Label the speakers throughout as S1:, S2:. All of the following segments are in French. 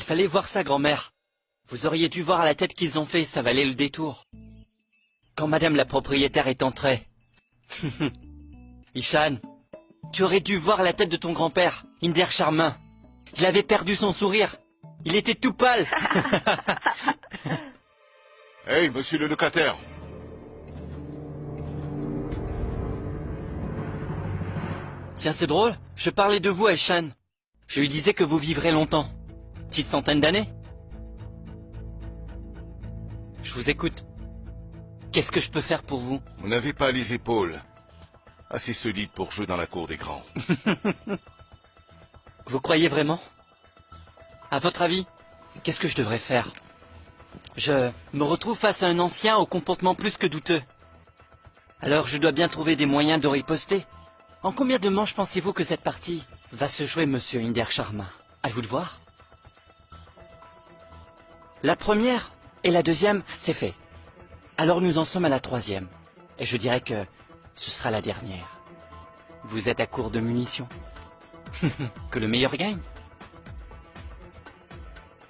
S1: fallait voir ça, grand-mère. Vous auriez dû voir la tête qu'ils ont fait, ça valait le détour. Quand madame la propriétaire est entrée. Ishan, tu aurais dû voir la tête de ton grand-père, Inder Charmin. Il avait perdu son sourire. Il était tout pâle.
S2: Hey, monsieur le locataire.
S1: Tiens, c'est drôle, je parlais de vous à Ishan. Je lui disais que vous vivrez longtemps. Petite centaine d'années. Je vous écoute. Qu'est-ce que je peux faire pour vous?
S2: Vous n'avez pas les épaules assez solides pour jouer dans la cour des grands.
S1: Vous croyez vraiment? À votre avis, qu'est-ce que je devrais faire? Je me retrouve face à un ancien au comportement plus que douteux. Alors je dois bien trouver des moyens de riposter. En combien de manches pensez-vous que cette partie va se jouer, monsieur Inder Sharma? À vous de voir. La première et la deuxième, c'est fait. Alors nous en sommes à la troisième. Et je dirais que ce sera la dernière. Vous êtes à court de munitions. Que le meilleur gagne.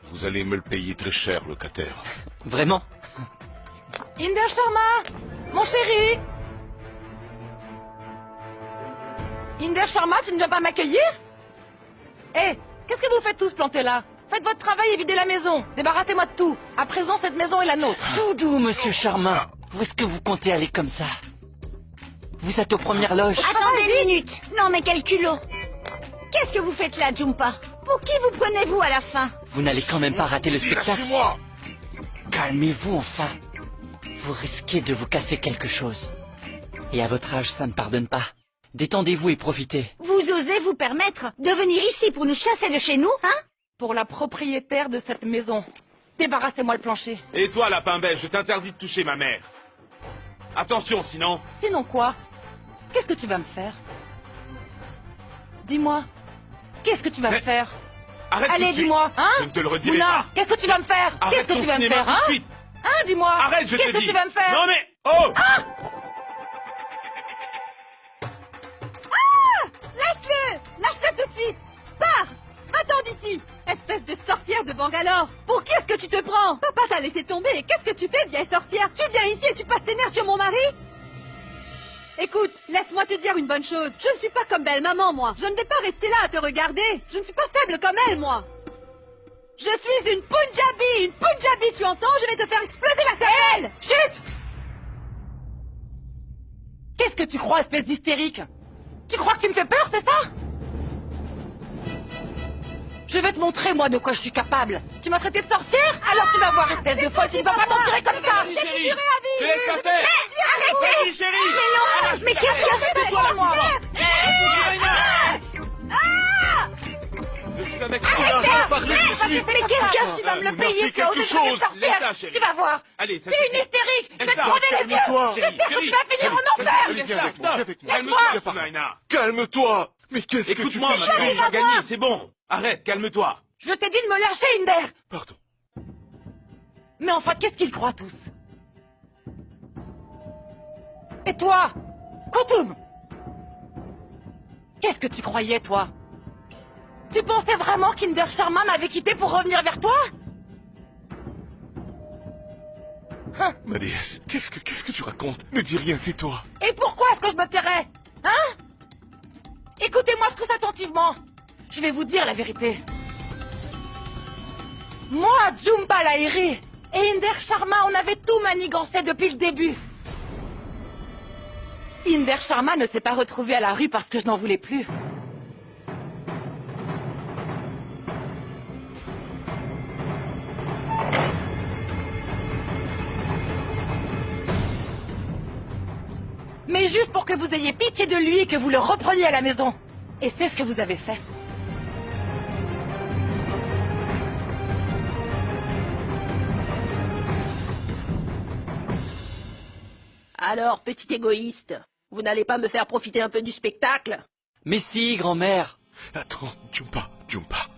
S2: Vous allez me le payer très cher, locataire.
S1: Vraiment?
S3: Inder Sharma, mon chéri. Inder Sharma, tu ne viens pas m'accueillir? Hé, qu'est-ce que vous faites tous plantés là? Faites votre travail et videz la maison. Débarrassez-moi de tout. À présent, cette maison est la nôtre.
S1: Tout doux, monsieur Charmin. Où est-ce que vous comptez aller comme ça? Vous êtes aux premières loges.
S4: Attendez une minute. Non mais quel culot. Qu'est-ce que vous faites là, Jumpa? Pour qui vous prenez-vous à la fin?
S1: Vous n'allez quand même pas rater le spectacle.
S2: Lâchez-moi!
S1: Calmez-vous enfin. Vous risquez de vous casser quelque chose. Et à votre âge, ça ne pardonne pas. Détendez-vous et profitez.
S4: Vous osez vous permettre de venir ici pour nous chasser de chez nous, hein?
S3: Pour la propriétaire de cette maison. Débarrassez-moi le plancher.
S5: Et toi, lapin belge, je t'interdis de toucher ma mère. Attention, sinon...
S3: Sinon quoi? Qu'est-ce que tu vas me faire? Dis-moi. Qu'est-ce que tu vas me faire?
S5: Arrête tout
S3: Allez,
S5: de suite.
S3: dis-moi, hein?
S5: Je ne te le redirai
S3: Mouna,
S5: pas.
S3: qu'est-ce que tu vas me faire? Qu'est-ce
S5: Arrête
S3: que
S5: ton
S3: tu vas me
S5: cinéma
S3: faire,
S5: tout
S3: hein?
S5: de suite.
S3: Hein, dis-moi.
S5: Arrête, je te dis.
S3: Qu'est-ce que tu vas me faire?
S5: Non mais... Oh
S6: Laisse-le! Lâche-le tout de suite! Pars! Va-t'en d'ici! Espèce de sorcière de Bangalore! Pour qui est-ce que tu te prends? Papa t'a laissé tomber et qu'est-ce que tu fais, vieille sorcière? Tu viens ici et tu passes tes nerfs sur mon mari? Écoute, laisse-moi te dire une bonne chose. Je ne suis pas comme belle maman, moi. Je ne vais pas rester là à te regarder. Je ne suis pas faible comme elle, moi. Je suis une Punjabi! Une Punjabi, tu entends? Je vais te faire exploser la cervelle!
S3: Chut! Qu'est-ce que tu crois, espèce d'hystérique? Tu crois que tu me fais peur, c'est ça? Je vais te montrer, moi, de quoi je suis capable. Tu m'as traité de sorcière? Alors tu vas voir, espèce de folle, tu ne vas pas t'en tirer comme ça!
S5: Vas-y, chérie. Te laisse pas faire.
S4: Arrêtez!
S5: Vas-y, chérie.
S4: Mais qu'est-ce qu'il a fait?
S5: C'est toi, moi. Je savais que...
S4: Mais qu'est-ce que...
S3: Tu vas me le
S2: nous
S3: payer,
S2: a fait
S3: tu as osé
S2: quelque
S3: traiter de
S2: chose.
S3: sorcière!
S5: Laisse-la, chérie.
S3: Tu vas voir!
S5: Allez, ça
S3: C'est une
S5: suffit.
S3: hystérique! Je vais te
S5: Laisse-la.
S3: crever les yeux!
S2: Calme-toi.
S3: J'espère que tu vas finir en enfer!
S2: Allez, viens avec moi, viens avec moi.
S5: Calme-toi,
S3: Laisse-moi.
S5: Sumaina.
S2: Calme-toi! Mais qu'est-ce que tu
S5: Écoute-moi,
S2: fais,
S5: ma
S2: chérie?
S5: chérie, tu as gagné, c'est bon. Arrête, calme-toi.
S3: Je t'ai dit de me lâcher, Inder!
S2: Pardon.
S3: Mais enfin, qu'est-ce qu'ils croient tous? Et toi, Koutoum? Qu'est-ce que tu croyais, toi? Tu pensais vraiment qu'Inder Sharma m'avait quitté pour revenir vers toi?
S2: Maliès, qu'est-ce que tu racontes? Ne dis rien, tais-toi.
S3: Et pourquoi est-ce que je me tairais? Hein? Écoutez-moi tous attentivement. Je vais vous dire la vérité. Moi, Jhumpa Lahiri et Inder Sharma, on avait tout manigancé depuis le début. Inder Sharma ne s'est pas retrouvé à la rue parce que je n'en voulais plus. Mais juste pour que vous ayez pitié de lui et que vous le repreniez à la maison. Et c'est ce que vous avez fait.
S6: Alors, petit égoïste, vous n'allez pas me faire profiter un peu du spectacle?
S1: Mais si, grand-mère.
S2: Attends, Jumpa,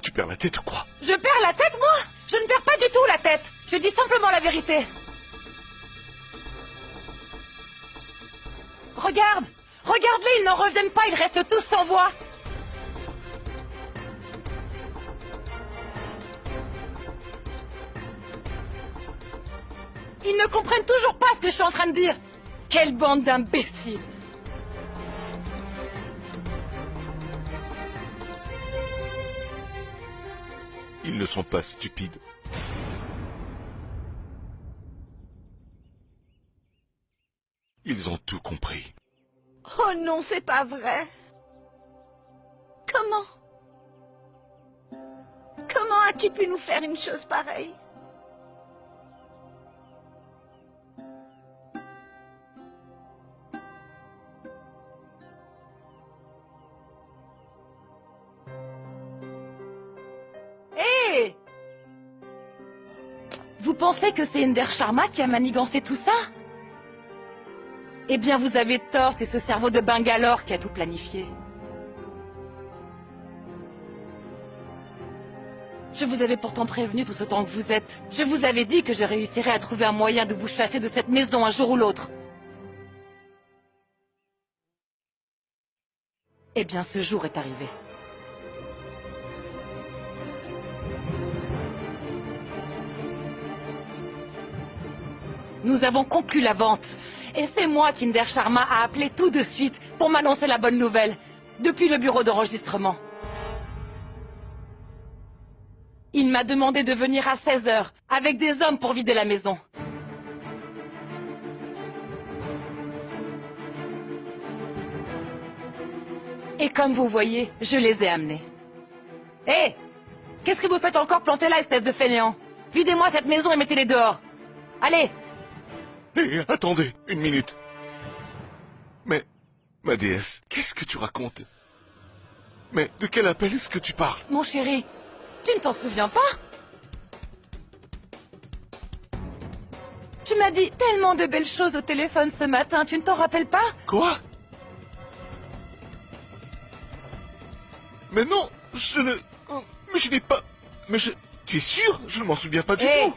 S2: tu perds la tête ou quoi?
S3: Je perds la tête, moi? Je ne perds pas du tout la tête. Je dis simplement la vérité. Regarde! Regarde-les, ils n'en reviennent pas, ils restent tous sans voix. Ils ne comprennent toujours pas ce que je suis en train de dire. Quelle bande d'imbéciles.
S2: Ils ne sont pas stupides. Ils ont tout compris.
S4: Oh non, c'est pas vrai. Comment? Comment as-tu pu nous faire une chose pareille?
S3: Hé! Vous pensez que c'est Inder Sharma qui a manigancé tout ça? Eh bien, vous avez tort, c'est ce cerveau de Bangalore qui a tout planifié. Je vous avais pourtant prévenu tout ce temps que vous êtes. Je vous avais dit que je réussirais à trouver un moyen de vous chasser de cette maison un jour ou l'autre. Eh bien, ce jour est arrivé. Nous avons conclu la vente. Et c'est moi qu'Inder Sharma a appelé tout de suite pour m'annoncer la bonne nouvelle, depuis le bureau d'enregistrement. Il m'a demandé de venir à 16 h, avec des hommes pour vider la maison. Et comme vous voyez, je les ai amenés. Hé! Qu'est-ce que vous faites encore planter là, espèce de fainéant? Videz-moi cette maison et mettez-les dehors. Allez!
S2: Hé, attendez, une minute. Mais, ma déesse, qu'est-ce que tu racontes? Mais de quel appel est-ce que tu parles?
S3: Mon chéri, tu ne t'en souviens pas? Tu m'as dit tellement de belles choses au téléphone ce matin, tu ne t'en rappelles pas?
S2: Quoi? Mais non, je ne... Mais je n'ai pas... Mais je... Tu es sûr? Je ne m'en souviens pas du
S3: Hé!
S2: tout.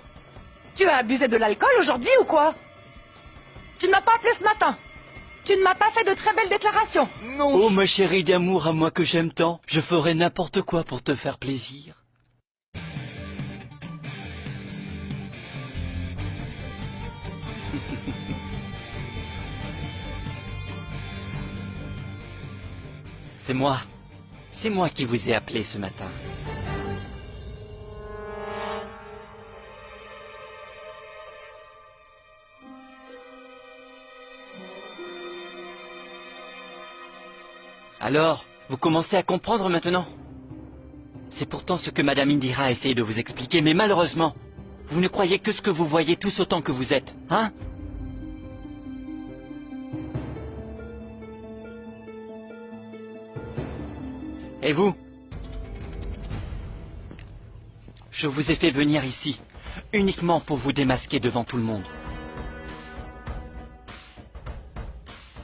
S3: Tu as abusé de l'alcool aujourd'hui ou quoi? Tu ne m'as pas appelé ce matin. Tu ne m'as pas fait de très belles déclarations.
S2: Non,
S1: Oh ma chérie d'amour à moi que j'aime tant, je ferai n'importe quoi pour te faire plaisir. C'est moi qui vous ai appelé ce matin. Alors, vous commencez à comprendre maintenant? C'est pourtant ce que Madame Indira a essayé de vous expliquer, mais malheureusement, vous ne croyez que ce que vous voyez tous autant que vous êtes, hein? Et vous? Je vous ai fait venir ici, uniquement pour vous démasquer devant tout le monde.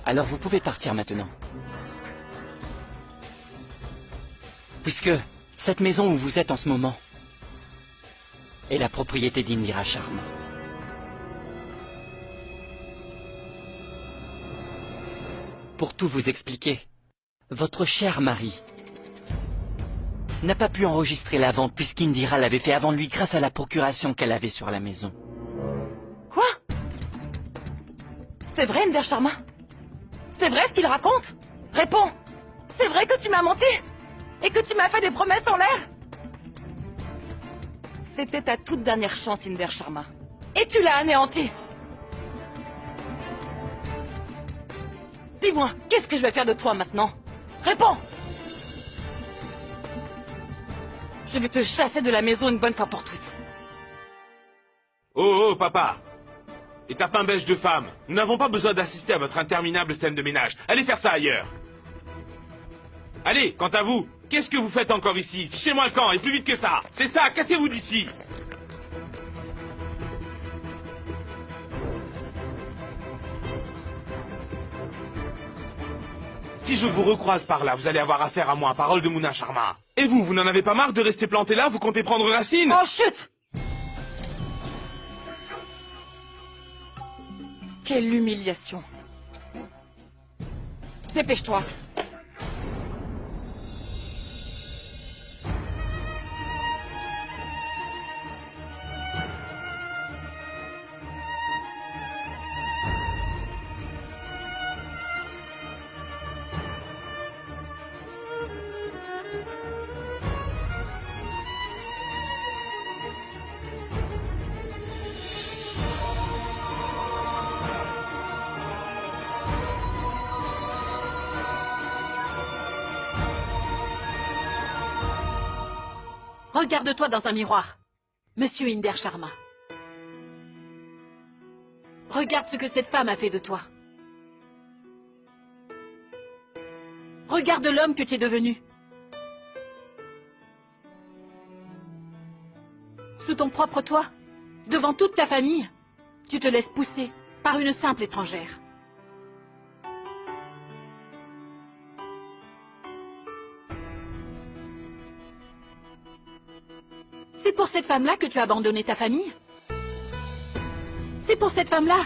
S1: Alors vous pouvez partir maintenant. Puisque cette maison où vous êtes en ce moment est la propriété d'Indira Sharma. Pour tout vous expliquer, votre cher mari n'a pas pu enregistrer la vente puisqu'Indira l'avait fait avant lui grâce à la procuration qu'elle avait sur la maison.
S3: Quoi? C'est vrai, Inder Sharma? C'est vrai ce qu'il raconte? Réponds! C'est vrai que tu m'as menti? Et que tu m'as fait des promesses en l'air? C'était ta toute dernière chance, Inder Sharma. Et tu l'as anéanti. Dis-moi, qu'est-ce que je vais faire de toi maintenant? Réponds! Je vais te chasser de la maison une bonne fois pour toutes.
S5: Oh, oh, papa! Et ta pain-bêche de femme, nous n'avons pas besoin d'assister à votre interminable scène de ménage. Allez faire ça ailleurs. Allez, quant à vous, qu'est-ce que vous faites encore ici? Fichez-moi le camp, et plus vite que ça. C'est ça, cassez-vous d'ici. Si je vous recroise par là, vous allez avoir affaire à moi, parole de Muna Sharma. Et vous, vous n'en avez pas marre de rester planté là? Vous comptez prendre racine?
S3: Oh, chut! Quelle humiliation. Dépêche-toi. Regarde-toi dans un miroir, Monsieur Inder Sharma. Regarde ce que cette femme a fait de toi. Regarde l'homme que tu es devenu. Sous ton propre toit, devant toute ta famille, tu te laisses pousser par une simple étrangère. C'est pour cette femme-là que tu as abandonné ta famille? C'est pour cette femme-là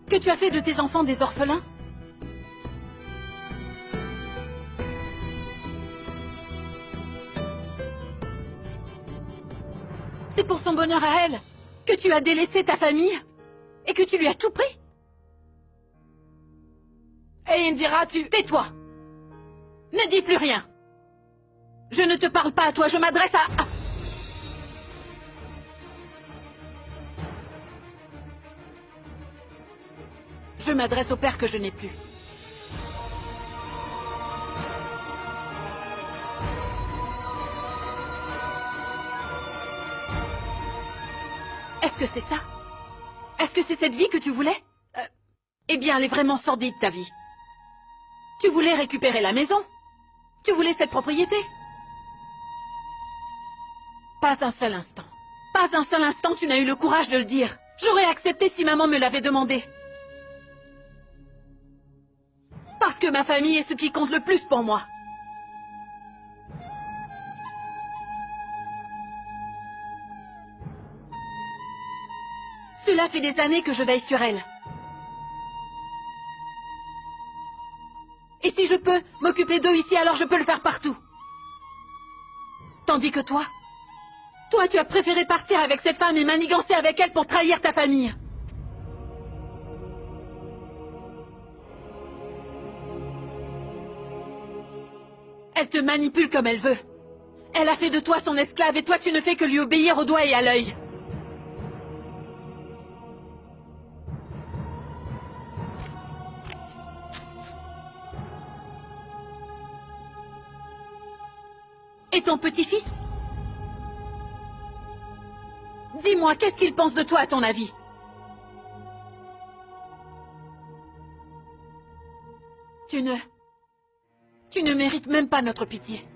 S3: que tu as fait de tes enfants des orphelins? C'est pour son bonheur à elle que tu as délaissé ta famille et que tu lui as tout pris? Et Indira, tais-toi! Ne dis plus rien! Je ne te parle pas à toi, je m'adresse à... Je m'adresse au père que je n'ai plus. Est-ce que c'est ça? Est-ce que c'est cette vie que tu voulais? Eh bien, elle est vraiment sordide, ta vie. Tu voulais récupérer la maison? Tu voulais cette propriété? Pas un seul instant. Pas un seul instant tu n'as eu le courage de le dire. J'aurais accepté si maman me l'avait demandé. Parce que ma famille est ce qui compte le plus pour moi. Cela fait des années que je veille sur elle. Et si je peux m'occuper d'eux ici, alors je peux le faire partout. Tandis que toi, tu as préféré partir avec cette femme et manigancer avec elle pour trahir ta famille. Elle te manipule comme elle veut. Elle a fait de toi son esclave et toi tu ne fais que lui obéir au doigt et à l'œil. Et ton petit-fils? Dis-moi, qu'est-ce qu'il pense de toi à ton avis? Tu ne mérites même pas notre pitié.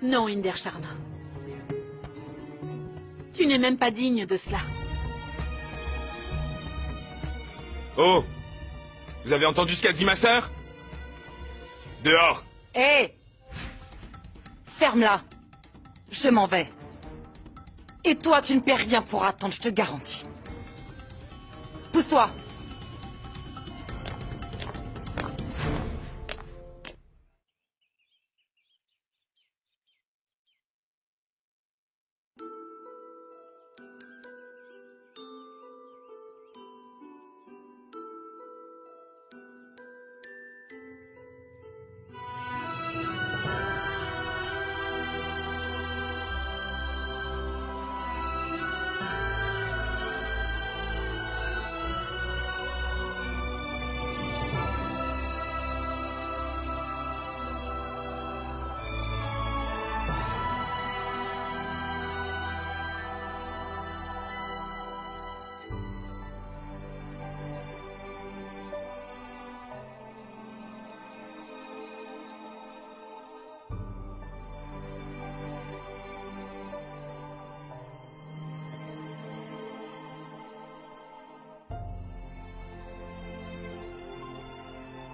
S3: Non, Inder Sharma. Tu n'es même pas digne de cela.
S5: Oh! Vous avez entendu ce qu'a dit ma sœur? Dehors!
S3: Hé! Ferme-la. Je m'en vais. Et toi, tu ne paies rien pour attendre, je te garantis. Pousse-toi!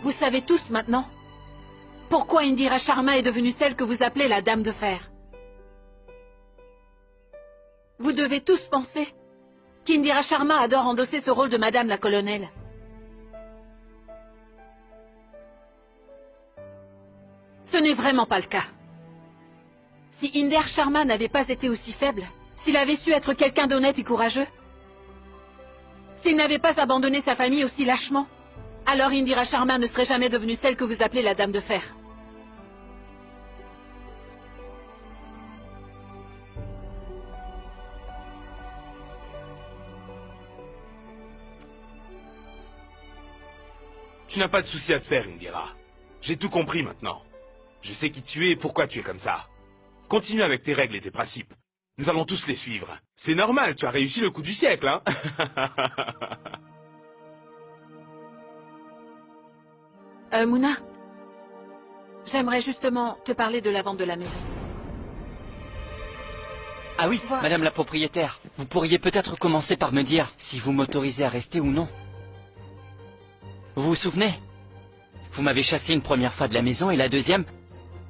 S3: Vous savez tous maintenant pourquoi Indira Sharma est devenue celle que vous appelez la Dame de Fer. Vous devez tous penser qu'Indira Sharma adore endosser ce rôle de Madame la Colonelle. Ce n'est vraiment pas le cas. Si Inder Sharma n'avait pas été aussi faible, s'il avait su être quelqu'un d'honnête et courageux, s'il n'avait pas abandonné sa famille aussi lâchement, alors Indira Sharma ne serait jamais devenue celle que vous appelez la Dame de Fer.
S5: tu n'as pas de souci à te faire, Indira. J'ai tout compris maintenant. Je sais qui tu es et pourquoi tu es comme ça. Continue avec tes règles et tes principes. Nous allons tous les suivre. C'est normal, tu as réussi le coup du siècle, hein.
S3: Mouna, j'aimerais justement te parler de la vente de la maison.
S1: Ah oui,
S3: Voilà.
S1: madame la propriétaire, vous pourriez peut-être commencer par me dire si vous m'autorisez à rester ou non. Vous vous souvenez? Vous m'avez chassé une première fois de la maison et la deuxième,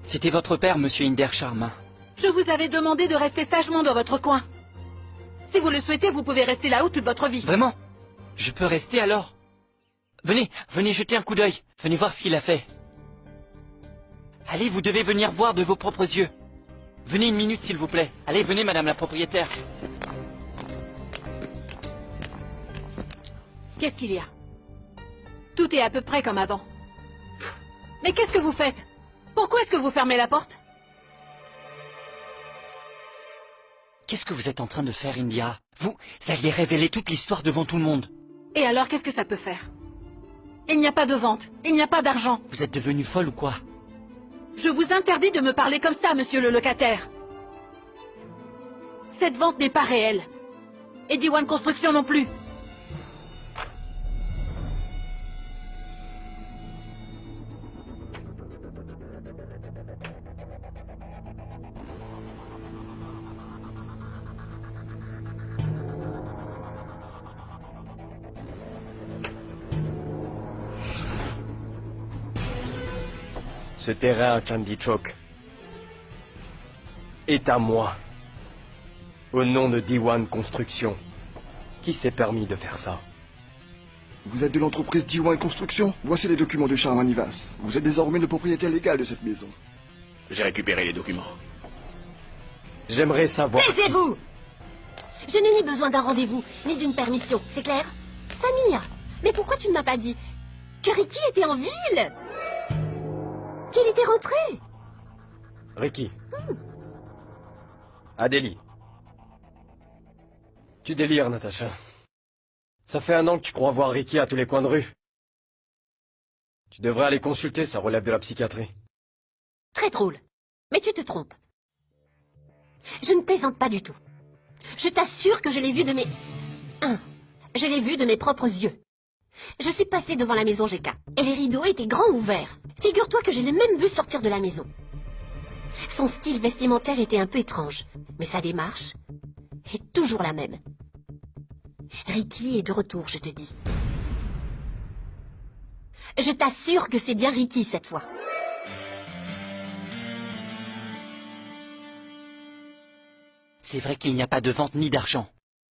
S1: c'était votre père, monsieur Inder Sharma.
S3: Je vous avais demandé de rester sagement dans votre coin. Si vous le souhaitez, vous pouvez rester là-haut toute votre vie.
S1: Vraiment? Je peux rester alors? Venez, venez jeter un coup d'œil. Venez voir ce qu'il a fait. Allez, vous devez venir voir de vos propres yeux. Venez une minute, s'il vous plaît. Allez, venez, madame la propriétaire.
S3: Qu'est-ce qu'il y a? Tout est à peu près comme avant. Mais qu'est-ce que vous faites? Pourquoi est-ce que vous fermez la porte?
S1: Qu'est-ce que vous êtes en train de faire, Indira? Vous alliez révéler toute l'histoire devant tout le monde.
S3: Et alors, qu'est-ce que ça peut faire? Il n'y a pas de vente, il n'y a pas d'argent.
S1: Vous êtes devenue folle ou quoi?
S3: Je vous interdis de me parler comme ça, monsieur le locataire. Cette vente n'est pas réelle. Et Diwan Construction non plus.
S7: Ce terrain à Chandni Chowk est à moi. Au nom de Diwan Construction. Qui s'est permis de faire ça?
S8: Vous êtes de l'entreprise Diwan Construction? Voici les documents de Sharma Nivas. Vous êtes désormais le propriétaire légal de cette maison.
S9: J'ai récupéré les documents.
S7: J'aimerais savoir...
S10: Taisez-vous! Je n'ai ni besoin d'un rendez-vous, ni d'une permission, c'est clair? Samir, mais pourquoi tu ne m'as pas dit que Ricky était en ville? Qu'il était rentré?
S7: Ricky. À Delhi. Tu délires, Natacha. Ça fait 1 an que tu crois voir Ricky à tous les coins de rue. Tu devrais aller consulter, ça relève de la psychiatrie.
S10: Très drôle. Mais tu te trompes. Je ne plaisante pas du tout. Je t'assure que je l'ai vu de mes... Je l'ai vu de mes propres yeux. Je suis passée devant la maison GK, et les rideaux étaient grands ouverts. Figure-toi que je l'ai même vu sortir de la maison. Son style vestimentaire était un peu étrange, mais sa démarche est toujours la même. Ricky est de retour, je te dis. Je t'assure que c'est bien Ricky cette fois.
S1: C'est vrai qu'il n'y a pas de vente ni d'argent.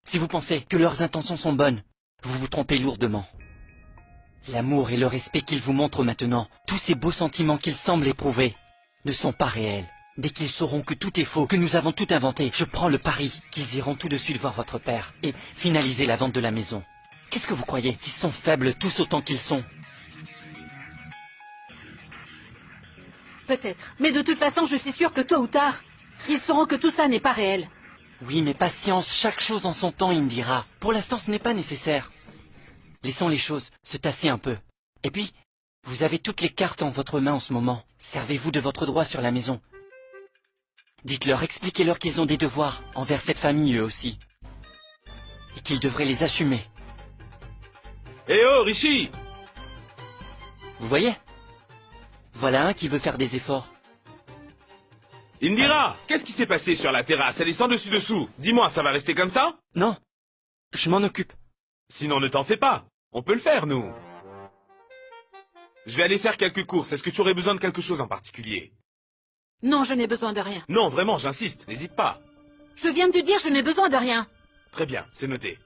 S1: Si vous pensez que leurs intentions sont bonnes, vous vous trompez lourdement. L'amour et le respect qu'ils vous montrent maintenant, tous ces beaux sentiments qu'ils semblent éprouver, ne sont pas réels. Dès qu'ils sauront que tout est faux, que nous avons tout inventé, je prends le pari qu'ils iront tout de suite voir votre père et finaliser la vente de la maison. Qu'est-ce que vous croyez? Ils sont faibles tous autant qu'ils sont.
S3: Peut-être. Mais de toute façon, je suis sûre que tôt ou tard, ils sauront que tout ça n'est pas réel.
S1: Oui, mais patience, chaque chose en son temps, Indira. Pour l'instant, ce n'est pas nécessaire. Laissons les choses se tasser un peu. Et puis, vous avez toutes les cartes en votre main en ce moment. Servez-vous de votre droit sur la maison. Dites-leur, expliquez-leur qu'ils ont des devoirs envers cette famille eux aussi. Et qu'ils devraient les assumer.
S5: Eh oh, Rishi!
S1: Vous voyez? Voilà un qui veut faire des efforts.
S5: Indira, qu'est-ce qui s'est passé sur la terrasse? Elle est sans dessus-dessous. Dis-moi, ça va rester comme ça?
S1: Non, je m'en occupe.
S5: Sinon, ne t'en fais pas. On peut le faire, nous. Je vais aller faire quelques courses. Est-ce que tu aurais besoin de quelque chose en particulier?
S3: Non, je n'ai besoin de rien.
S5: Non, vraiment, j'insiste. N'hésite pas.
S3: Je viens de te dire, je n'ai besoin de rien.
S5: Très bien, c'est noté.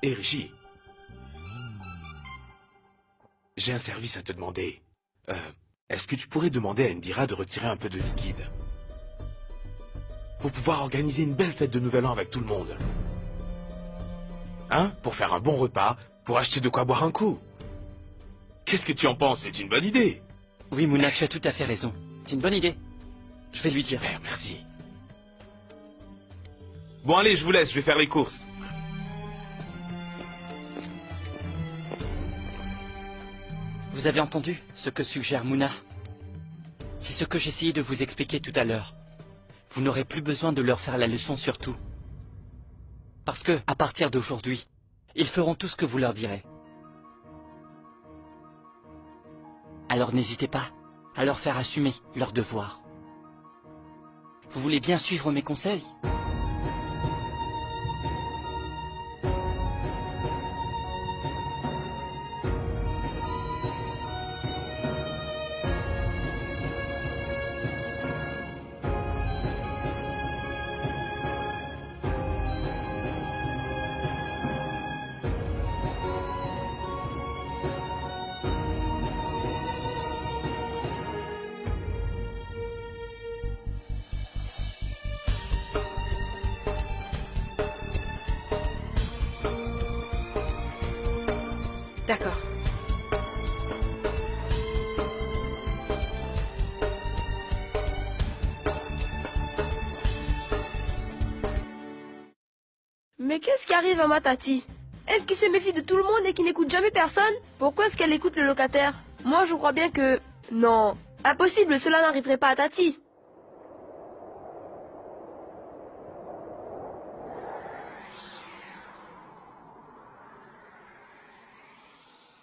S5: Et Rishi, j'ai un service à te demander. Est-ce que tu pourrais demander à Indira de retirer un peu de liquide pour pouvoir organiser une belle fête de Nouvel An avec tout le monde? Hein? Pour faire un bon repas, pour acheter de quoi boire un coup. Qu'est-ce que tu en penses? C'est une bonne idée.
S1: Oui, Mouna, tu as tout à fait raison. C'est une bonne idée. Je vais lui dire.
S5: Super, merci. Bon, allez, je vous laisse, je vais faire les courses.
S1: Vous avez entendu ce que suggère Mouna? C'est ce que j'essayais de vous expliquer tout à l'heure. Vous n'aurez plus besoin de leur faire la leçon sur tout. Parce que, à partir d'aujourd'hui, ils feront tout ce que vous leur direz. Alors n'hésitez pas à leur faire assumer leurs devoirs. Vous voulez bien suivre mes conseils?
S3: D'accord.
S11: Mais qu'est-ce qui arrive à ma Tati? Elle qui se méfie de tout le monde et qui n'écoute jamais personne? Pourquoi est-ce qu'elle écoute le locataire? Moi je crois bien que... Non, impossible, cela n'arriverait pas à Tati.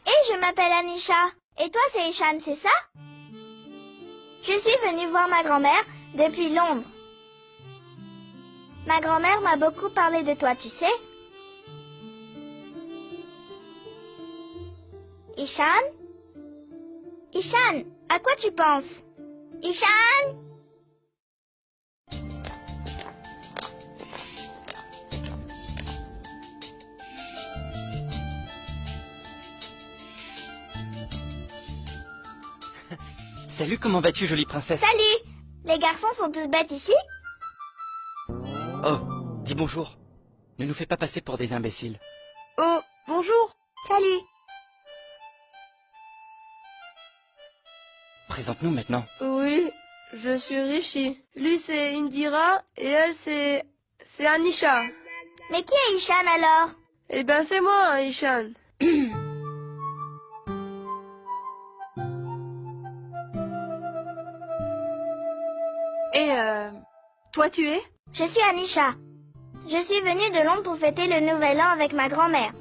S4: Et je m'appelle Anisha. Et toi c'est Ishan, c'est ça? Je suis venue voir ma grand-mère depuis Londres. Ma grand-mère m'a beaucoup parlé de toi, tu sais. Ishan? Ishan, à quoi tu penses? Ishan?
S1: Salut, comment vas-tu, jolie princesse?
S4: Salut! Les garçons sont tous bêtes ici?
S1: Oh, dis bonjour. Ne nous fais pas passer pour des imbéciles.
S11: Oh, bonjour.
S4: Salut!
S1: Présente-nous maintenant.
S11: Oui, je suis Rishi. Lui c'est Indira et elle c'est Anisha.
S4: Mais qui est Ishan alors?
S11: Eh ben c'est moi, Ishan.
S3: Et toi tu es?
S4: Je suis Anisha. Je suis venue de Londres pour fêter le nouvel an avec ma grand-mère.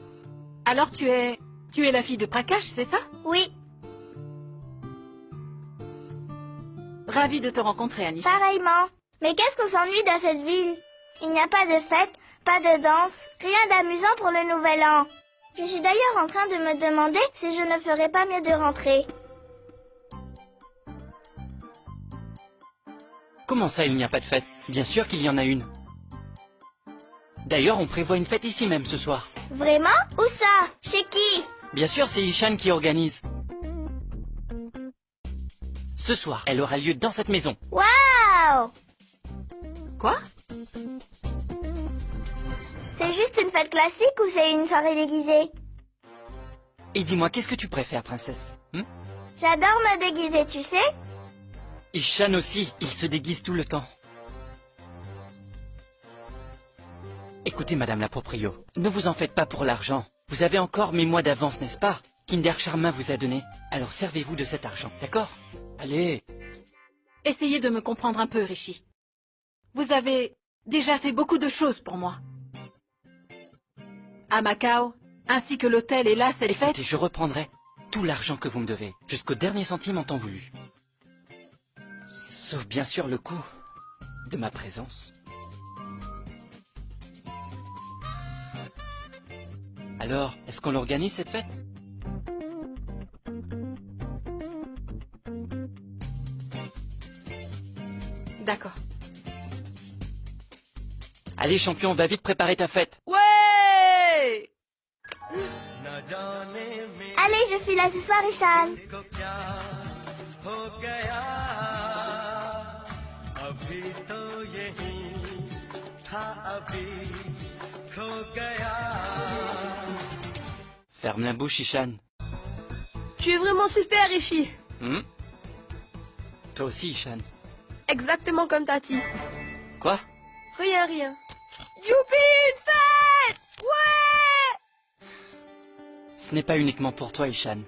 S3: Alors tu es la fille de Prakash, c'est ça?
S4: Oui,
S3: Ravie de te rencontrer, Anisha.
S4: pareillement. Mais qu'est-ce qu'on s'ennuie dans cette ville? Il n'y a pas de fête, pas de danse, rien d'amusant pour le nouvel an. Je suis d'ailleurs en train de me demander si je ne ferais pas mieux de rentrer.
S1: Comment ça, il n'y a pas de fête? Bien sûr qu'il y en a une. D'ailleurs, on prévoit une fête ici même ce soir.
S4: Vraiment? Où ça? Chez qui?
S1: Bien sûr, c'est Ishan qui organise. Ce soir, elle aura lieu dans cette maison.
S4: Waouh!
S3: Quoi?
S4: C'est juste une fête classique ou c'est une soirée déguisée?
S1: Et dis-moi, qu'est-ce que tu préfères, princesse?
S4: J'adore me déguiser, tu sais?
S1: Ishan aussi, il se déguise tout le temps. Écoutez, madame la proprio, ne vous en faites pas pour l'argent. Vous avez encore mes mois d'avance, n'est-ce pas? Kinder Sharma vous a donné. Alors servez-vous de cet argent, d'accord? Allez.
S3: Essayez de me comprendre un peu, Rishi. Vous avez déjà fait beaucoup de choses pour moi. À Macao, ainsi que l'hôtel et là, cette fête...
S1: Écoutez, je reprendrai tout l'argent que vous me devez, jusqu'au dernier centime en temps voulu. Sauf bien sûr le coût de ma présence. Alors, est-ce qu'on l'organise cette fête?
S3: D'accord.
S1: Allez champion, va vite préparer ta fête.
S11: Ouais!
S4: Allez, je file là ce soir, Ishan.
S1: Ferme la bouche, Ishan.
S11: Tu es vraiment super, Rishi.
S1: Toi aussi, Ishan.
S11: Exactement comme Tati.
S1: Quoi?
S11: Rien, rien. Youpi, une fête! Ouais!
S1: Ce n'est pas uniquement pour toi, Ishan.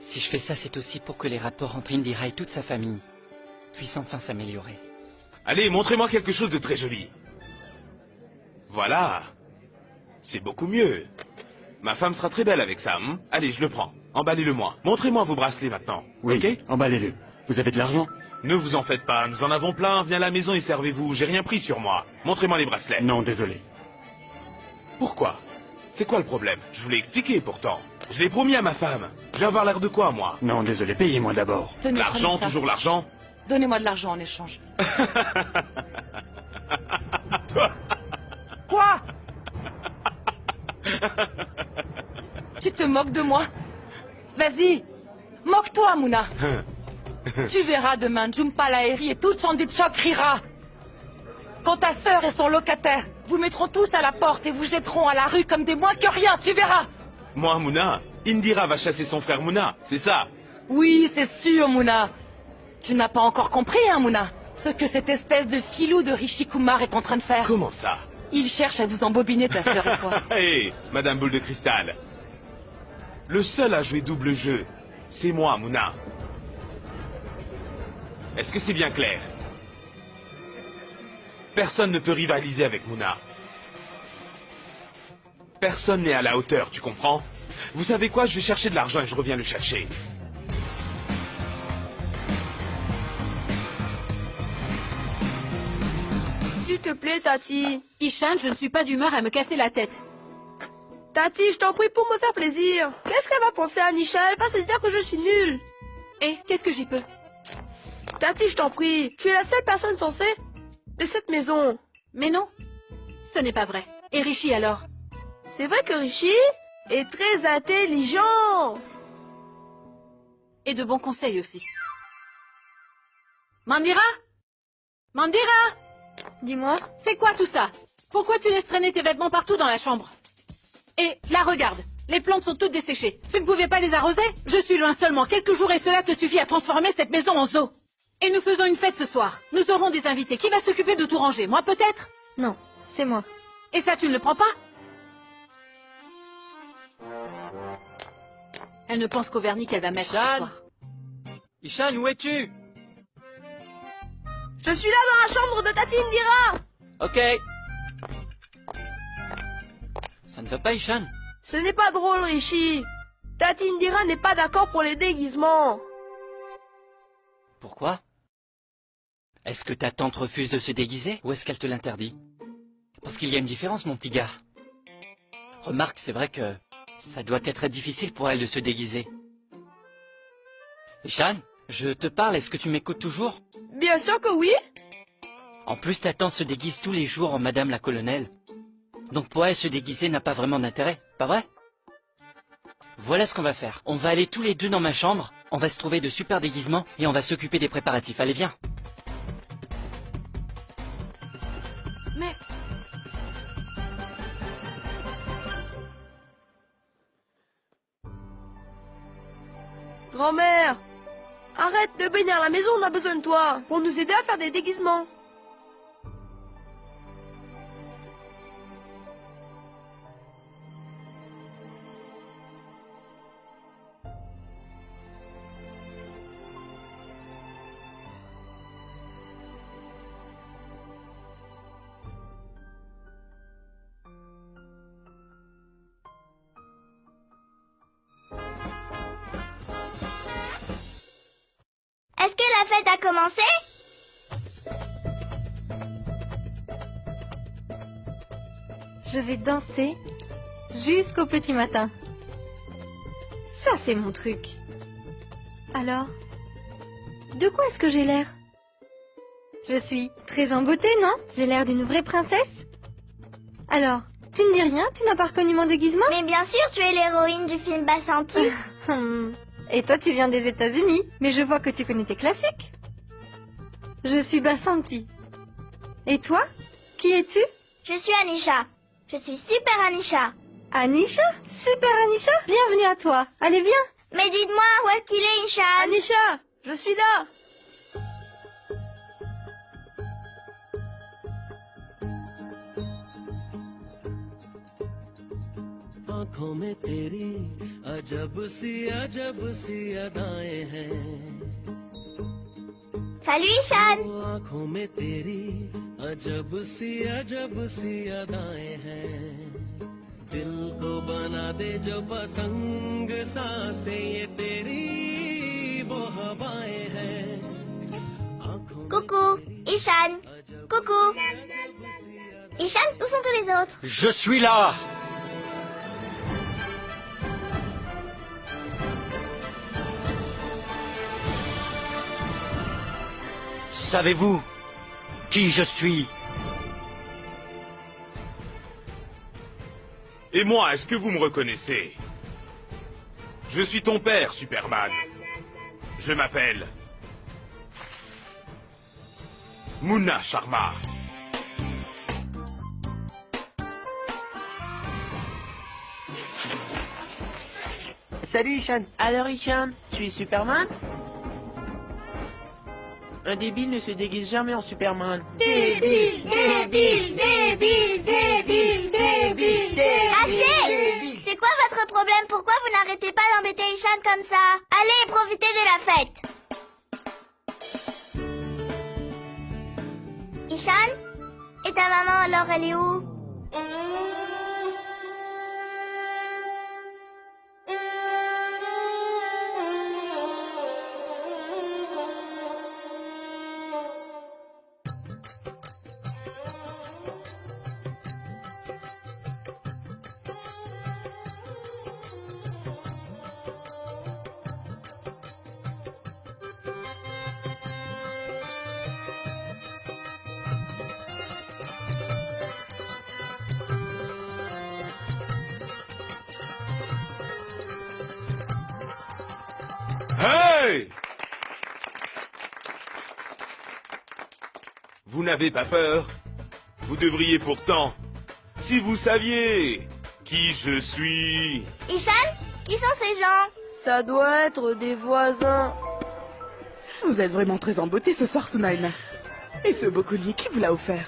S1: Si je fais ça, c'est aussi pour que les rapports entre Indira et toute sa famille puissent enfin s'améliorer.
S5: Allez, montrez-moi quelque chose de très joli. Voilà. C'est beaucoup mieux. Ma femme sera très belle avec ça. Allez, je le prends. Emballez-le-moi. Montrez-moi vos bracelets maintenant.
S9: Oui,
S5: Ok?
S9: emballez-le. Vous avez de l'argent?
S5: Ne vous en faites pas, nous en avons plein. Viens à la maison et servez-vous. J'ai rien pris sur moi. Montrez-moi les bracelets.
S9: Non, désolé.
S5: Pourquoi? C'est quoi le problème? Je vous l'ai expliqué pourtant. Je l'ai promis à ma femme. Je vais avoir l'air de quoi, moi?
S9: Non, désolé, payez-moi d'abord.
S6: Tenez,
S5: L'argent,
S6: prenez ça.
S5: toujours l'argent?
S6: Donnez-moi de l'argent en échange.
S5: Toi.
S6: Quoi? Tu te moques de moi? Vas-y, moque-toi, Mouna. Tu verras demain, Jhumpa Lahiri et toute son Ditchok rira. Quand ta sœur et son locataire vous mettront tous à la porte et vous jetteront à la rue comme des moins que rien, tu verras.
S5: Moi, Mouna, Indira va chasser son frère Mouna, c'est ça?
S6: Oui, c'est sûr, Mouna. Tu n'as pas encore compris, hein, Mouna, ce que cette espèce de filou de Rishi Kumar est en train de faire.
S5: Comment ça?
S6: Il cherche à vous embobiner, ta sœur et toi.
S5: Hé, Madame Boule de Cristal. Le seul à jouer double jeu, c'est moi, Mouna. Est-ce que c'est bien clair? Personne ne peut rivaliser avec Mouna. Personne n'est à la hauteur, tu comprends? Vous savez quoi? Je vais chercher de l'argent et je reviens le chercher.
S11: S'il te plaît, Tati.
S3: Ishan, je ne suis pas d'humeur à me casser la tête.
S11: Tati, je t'en prie pour me faire plaisir. Qu'est-ce qu'elle va penser à Anisha? Elle va se dire que je suis nulle.
S3: Et qu'est-ce que j'y peux?
S11: Tati, je t'en prie. Tu es la seule personne censée de cette maison.
S3: Mais non, ce n'est pas vrai. Et Rishi alors?
S11: C'est vrai que Rishi est très intelligent.
S3: Et de bons conseils aussi. Mandira? Mandira?
S12: Dis-moi.
S3: C'est quoi tout ça? Pourquoi tu laisses traîner tes vêtements partout dans la chambre? Et là, regarde, les plantes sont toutes desséchées. Tu ne pouvais pas les arroser? Je suis loin seulement quelques jours et cela te suffit à transformer cette maison en zoo. Et nous faisons une fête ce soir. Nous aurons des invités. Qui va s'occuper de tout ranger? Moi peut-être?
S12: Non, c'est moi.
S3: Et ça, tu ne le prends pas? Elle ne pense qu'au vernis qu'elle va mettre ce
S1: Ishan
S3: soir.
S1: Ishan, où es-tu?
S11: Je suis là dans la chambre de Tati Indira.
S1: Ok. Ça ne va pas, Ishan?
S11: Ce n'est pas drôle, Rishi. Tati Indira n'est pas d'accord pour les déguisements.
S1: Pourquoi? Est-ce que ta tante refuse de se déguiser ou est-ce qu'elle te l'interdit? Parce qu'il y a une différence, mon petit gars. Remarque, c'est vrai que ça doit être difficile pour elle de se déguiser. Ishan, je te parle, est-ce que tu m'écoutes toujours?
S11: Bien sûr que oui.
S1: En plus, ta tante se déguise tous les jours en Madame la Colonelle. Donc pour elle, se déguiser n'a pas vraiment d'intérêt, pas vrai? Voilà ce qu'on va faire. On va aller tous les deux dans ma chambre, on va se trouver de super déguisements et on va s'occuper des préparatifs. Allez, viens.
S3: Mais...
S11: Grand-mère, arrête de bénir la maison, on a besoin de toi pour nous aider à faire des déguisements.
S4: Est-ce que la fête a commencé?
S12: Je vais danser jusqu'au petit matin. Ça, c'est mon truc. Alors, de quoi est-ce que j'ai l'air? Je suis très en beauté, non? J'ai l'air d'une vraie princesse? Alors, tu ne dis rien? Tu n'as pas reconnu mon déguisement?
S4: Mais bien sûr, tu es l'héroïne du film Bassanti.
S12: Et toi, tu viens des États-Unis, mais je vois que tu connais tes classiques. Je suis Bassanti. Et toi? Qui es-tu?
S4: Je suis Anisha. Je suis super Anisha.
S12: Anisha? Super Anisha? Bienvenue à toi. Allez, viens.
S4: Mais dites-moi, où est-ce qu'il est, Ishan?
S11: Anisha, je suis là.
S13: आंखों में तेरी अजब सी अदाएं हैं
S4: Salut Ishan.
S13: आंखों में तेरी अजब सी अदाएं हैं दिल को बना दे जो पतंग सांसें ये तेरी वो हवाएं हैं
S4: Coucou, Ishan. Coucou. Ishan, où sont tous les autres?
S1: Je suis là! Savez-vous qui je suis?
S5: Et moi, est-ce que vous me reconnaissez? Je suis ton père, Superman. Je m'appelle... Munna Sharma.
S14: Salut Ishan. Alors Ishan, tu es Superman? Un débile ne se déguise jamais en Superman.
S4: Débile, débile, débile, débile, débile, débile. Assez! C'est quoi votre problème? Pourquoi vous n'arrêtez pas d'embêter Ishan comme ça? Allez, profitez de la fête. Ishan? Et ta maman alors, elle est où?
S5: Hey! Vous n'avez pas peur? Vous devriez pourtant. Si vous saviez qui je suis.
S4: Ishan? Qui sont ces gens?
S11: Ça doit être des voisins.
S15: Vous êtes vraiment très embêtés ce soir, Sunaina. Et ce beau collier, qui vous l'a offert?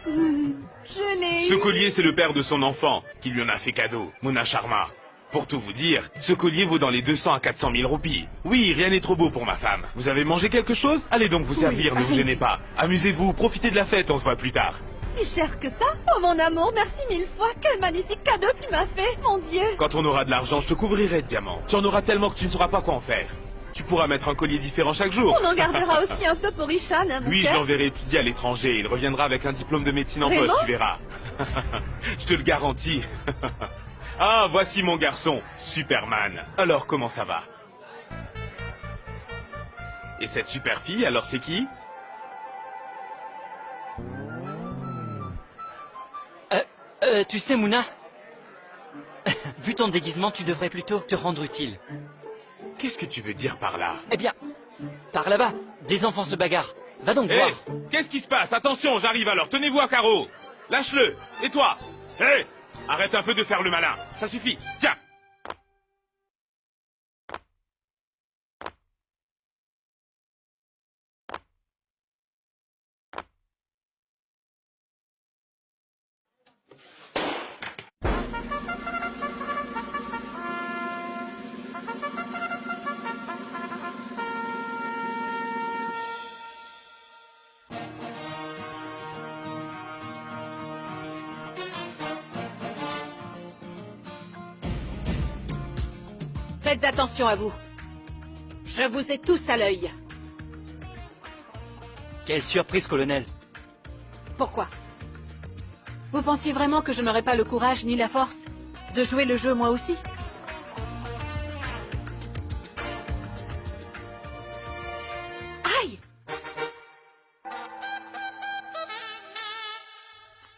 S6: Je l'ai
S5: Ce
S6: eu.
S5: collier, c'est le père de son enfant qui lui en a fait cadeau, Mona Sharma. Pour tout vous dire, ce collier vaut dans les 200 à 400 000 roupies. Oui, rien n'est trop beau pour ma femme. Vous avez mangé quelque chose? Allez donc vous servir, ne vous gênez pas. Amusez-vous, profitez de la fête, on se voit plus tard.
S6: Si cher que ça? Oh mon amour, merci 1000 fois. Quel magnifique cadeau tu m'as fait, mon Dieu.
S5: Quand on aura de l'argent, je te couvrirai de diamants. Tu en auras tellement que tu ne sauras pas quoi en faire. Tu pourras mettre un collier différent chaque jour.
S6: On en gardera aussi un peu pour Ishan, hein, mon
S5: Oui, je
S6: cœur.
S5: l'enverrai étudier à l'étranger. Il reviendra avec un diplôme de médecine en poche,
S6: Vraiment?
S5: tu verras. Je te le garantis. Ah, voici mon garçon, Superman. Alors, comment ça va? Et cette super fille, alors c'est qui?
S1: Tu sais, Mouna, vu ton déguisement, tu devrais plutôt te rendre utile.
S5: Qu'est-ce que tu veux dire par là?
S1: Eh bien, par là-bas, des enfants se bagarrent. Va donc
S5: Hé,
S1: voir.
S5: qu'est-ce qui se passe? Attention, j'arrive alors, tenez-vous à carreau. Lâche-le. Et toi? Hé, arrête un peu de faire le malin. Ça suffit, tiens.
S3: Faites attention à vous. Je vous ai tous à l'œil.
S1: Quelle surprise, colonel.
S3: Pourquoi? Vous pensiez vraiment que je n'aurais pas le courage ni la force de jouer le jeu moi aussi? Aïe!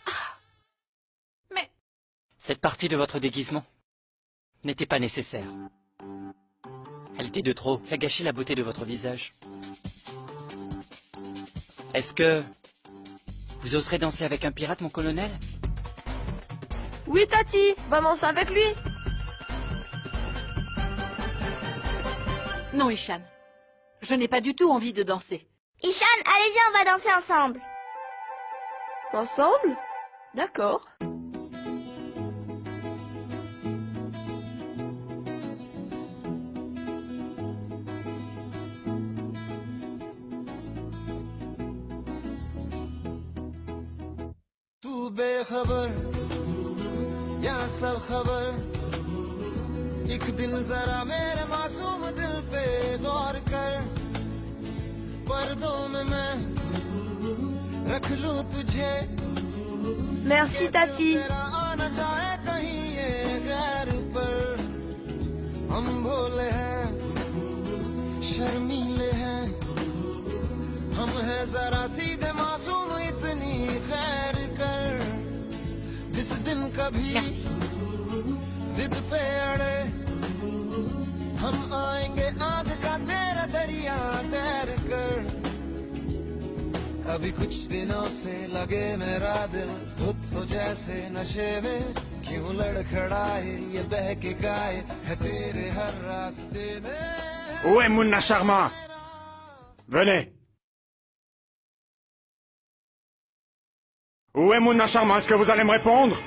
S3: Ah. Mais...
S1: Cette partie de votre déguisement n'était pas nécessaire. Elle était de trop. Ça gâchait la beauté de votre visage. Est-ce que vous oserez danser avec un pirate, mon colonel?
S11: Oui, Tati, va danser avec lui.
S3: Non, Ishan. Je n'ai pas du tout envie de danser.
S4: Ishan, allez viens, on va danser ensemble.
S11: Ensemble? D'accord.
S13: बेखबर या सब खबर एक दिन जरा मेरे मासूम दिल पे गौर कर पर्दों में मैं रख लूं तुझे
S11: Merci, Tati.
S13: तेरा आना जाए कहीं ये गैर पर हम भोले हैं शर्मीले हैं हम हैं जरा सीधे मासूम इतनी खैर कर जिस दिन कभी जिद पे अड़े हम आएंगे आग का तेरा दरिया तैर कर अभी कुछ दिनों से लगे मेरा दिल धुत हो जैसे नशे में क्यों लड़खड़ाए ये बहके गाए है तेरे हर रास्ते में
S9: Où est Mouna Sharma? Venez. Où est Mouna Sharma? Est-ce que vous allez me répondre?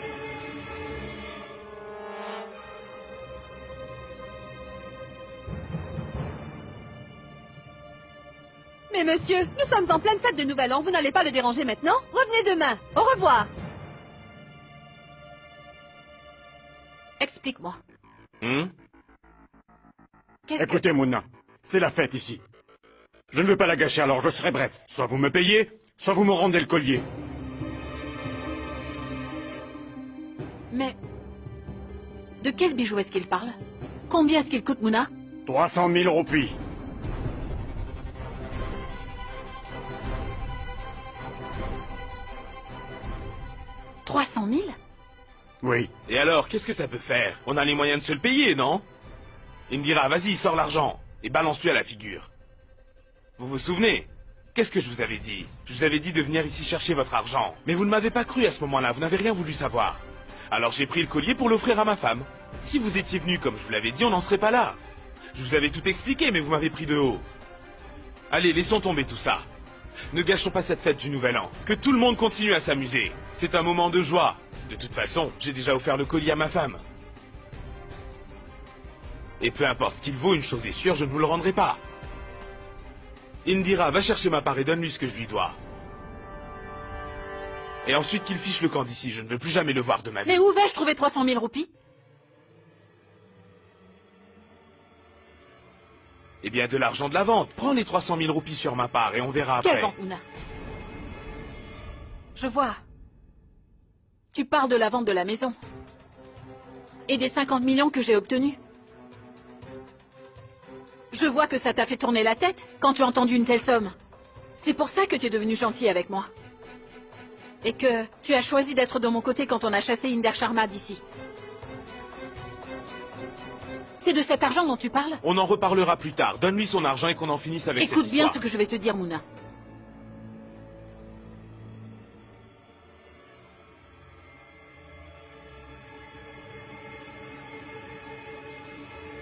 S6: Mais monsieur, nous sommes en pleine fête de Nouvel An, vous n'allez pas le déranger maintenant? Revenez demain. Au revoir.
S3: Explique-moi.
S9: Écoutez, Mouna, c'est la fête ici. Je ne veux pas la gâcher, alors je serai bref. Soit vous me payez, soit vous me rendez le collier.
S3: Mais... de quel bijou est-ce qu'il parle? Combien est-ce qu'il coûte, Mouna?
S9: 300 000 roupies.
S3: « 300 000 ?»
S9: Oui.
S5: Et alors, qu'est-ce que ça peut faire? On a les moyens de se le payer, non? Il me dira, vas-y, sors l'argent, et balance-lui à la figure. Vous vous souvenez? Qu'est-ce que je vous avais dit? Je vous avais dit de venir ici chercher votre argent. Mais vous ne m'avez pas cru à ce moment-là, vous n'avez rien voulu savoir. Alors j'ai pris le collier pour l'offrir à ma femme. Si vous étiez venu comme je vous l'avais dit, on n'en serait pas là. Je vous avais tout expliqué, mais vous m'avez pris de haut. Allez, laissons tomber tout ça. Ne gâchons pas cette fête du Nouvel An. Que tout le monde continue à s'amuser. C'est un moment de joie. De toute façon, j'ai déjà offert le collier à ma femme. Et peu importe ce qu'il vaut, une chose est sûre, je ne vous le rendrai pas. Indira, va chercher ma part et donne-lui ce que je lui dois. Et ensuite qu'il fiche le camp d'ici, je ne veux plus jamais le voir de ma vie.
S3: Mais où vais-je trouver 300 000 roupies?
S5: Eh bien, de l'argent de la vente. Prends les 300 000 roupies sur ma part et on verra après.
S3: Quelle vente, Mouna? Je vois. Tu parles de la vente de la maison. Et des 50 millions que j'ai obtenus. Je vois que ça t'a fait tourner la tête quand tu as entendu une telle somme. C'est pour ça que tu es devenu gentil avec moi. Et que tu as choisi d'être de mon côté quand on a chassé Inder Sharma d'ici. C'est de cet argent dont tu parles?
S5: On en reparlera plus tard. Donne-lui son argent et qu'on en finisse avec cette histoire.
S3: Écoute bien ce que je vais te dire, Mouna.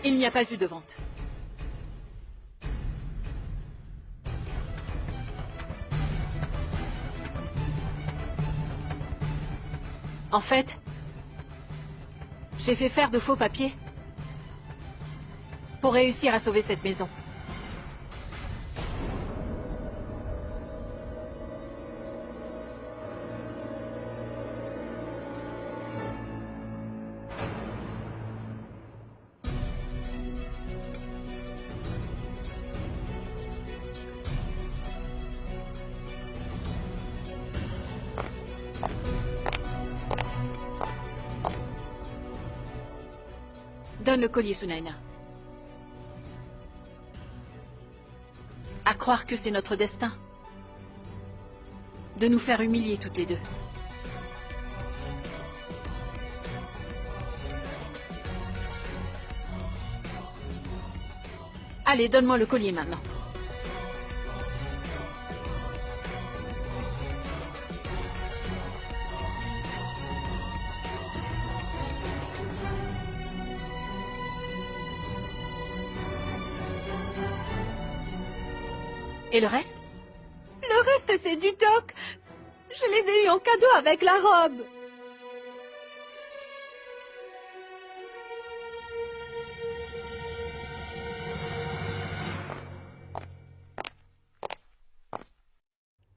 S3: Il n'y a pas eu de vente. En fait, j'ai fait faire de faux papiers pour réussir à sauver cette maison. Donne le collier, Sunaina. À croire que c'est notre destin de nous faire humilier toutes les deux. Allez, donne-moi le collier maintenant. Et le reste?
S6: Le reste, c'est du toc. Je les ai eus en cadeau avec la robe.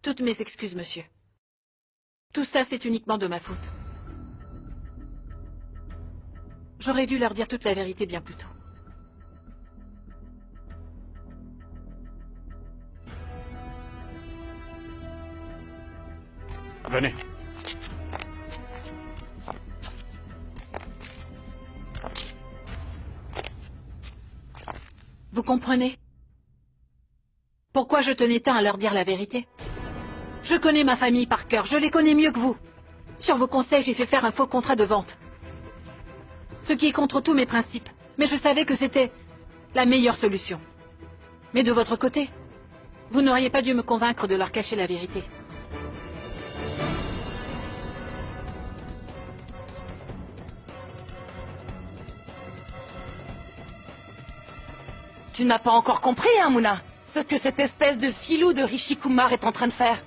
S3: Toutes mes excuses, monsieur. Tout ça, c'est uniquement de ma faute. J'aurais dû leur dire toute la vérité bien plus tôt.
S9: Venez.
S3: Vous comprenez? Pourquoi je tenais tant à leur dire la vérité? Je connais ma famille par cœur, je les connais mieux que vous. Sur vos conseils, j'ai fait faire un faux contrat de vente. Ce qui est contre tous mes principes. Mais je savais que c'était la meilleure solution. Mais de votre côté, vous n'auriez pas dû me convaincre de leur cacher la vérité.
S6: Tu n'as pas encore compris, hein, Muna, ce que cette espèce de filou de Rishi Kumar est en train de faire.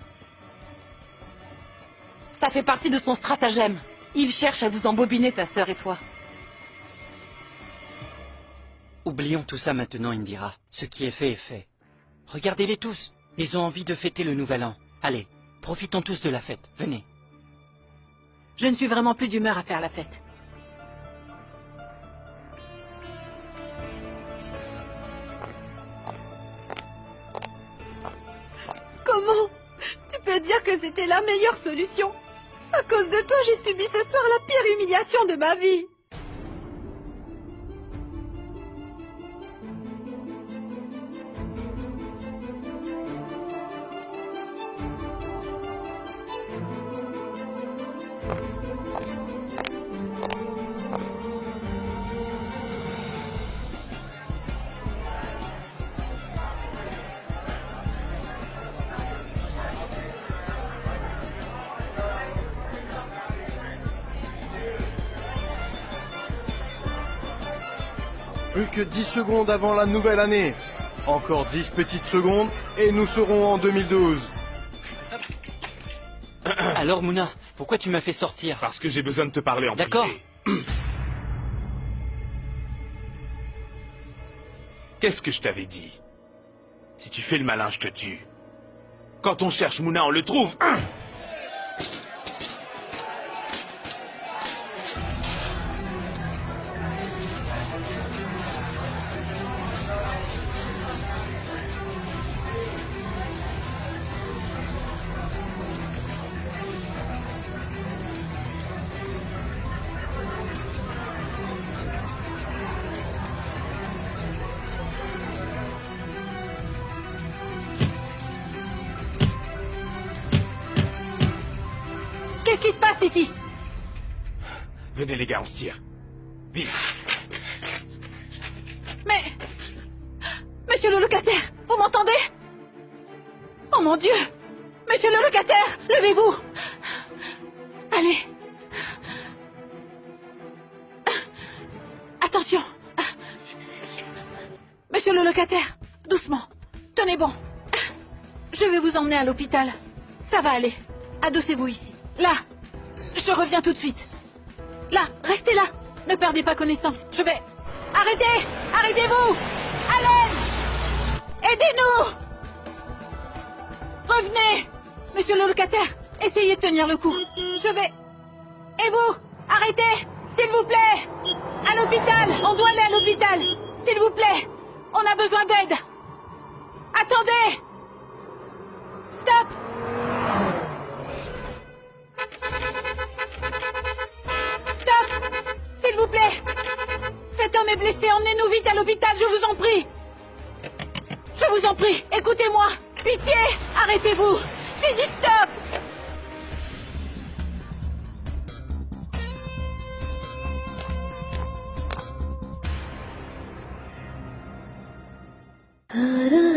S6: Ça fait partie de son stratagème. Il cherche à vous embobiner, ta sœur et toi.
S1: Oublions tout ça maintenant, Indira. Ce qui est fait. Regardez-les tous. Ils ont envie de fêter le nouvel an. Allez, profitons tous de la fête. Venez.
S3: Je ne suis vraiment plus d'humeur à faire la fête.
S6: Comment tu peux dire que c'était la meilleure solution? À cause de toi, j'ai subi ce soir la pire humiliation de ma vie.
S16: Plus que 10 secondes avant la nouvelle année. Encore 10 petites secondes et nous serons en 2012.
S1: Alors, Muna, pourquoi tu m'as fait sortir?
S5: Parce que j'ai besoin de te parler en privé.
S1: D'accord.
S5: Qu'est-ce que je t'avais dit? Si tu fais le malin, je te tue. Quand on cherche Muna, on le trouve.
S3: Qu'est-ce qui se passe ici?
S5: Venez les gars, on se tire. Vite.
S3: Mais... Monsieur le locataire, vous m'entendez? Oh mon Dieu! Monsieur le locataire, levez-vous! Allez. Attention. Monsieur le locataire, doucement. Tenez bon. Je vais vous emmener à l'hôpital. Ça va aller. Adossez-vous ici. Là. Je reviens tout de suite. Là, restez là. Ne perdez pas connaissance. Je vais... Arrêtez! Arrêtez-vous! Allez! Aidez-nous! Revenez! Monsieur le locataire, essayez de tenir le coup. Je vais... Et vous? Arrêtez! S'il vous plaît! À l'hôpital! On doit aller à l'hôpital! S'il vous plaît! On a besoin d'aide! Attendez! Stop! Stop! S'il vous plaît! Cet homme est blessé, emmenez-nous vite à l'hôpital, je vous en prie! Je vous en prie, écoutez-moi! Pitié! Arrêtez-vous! J'ai dit stop!
S17: Ta-da.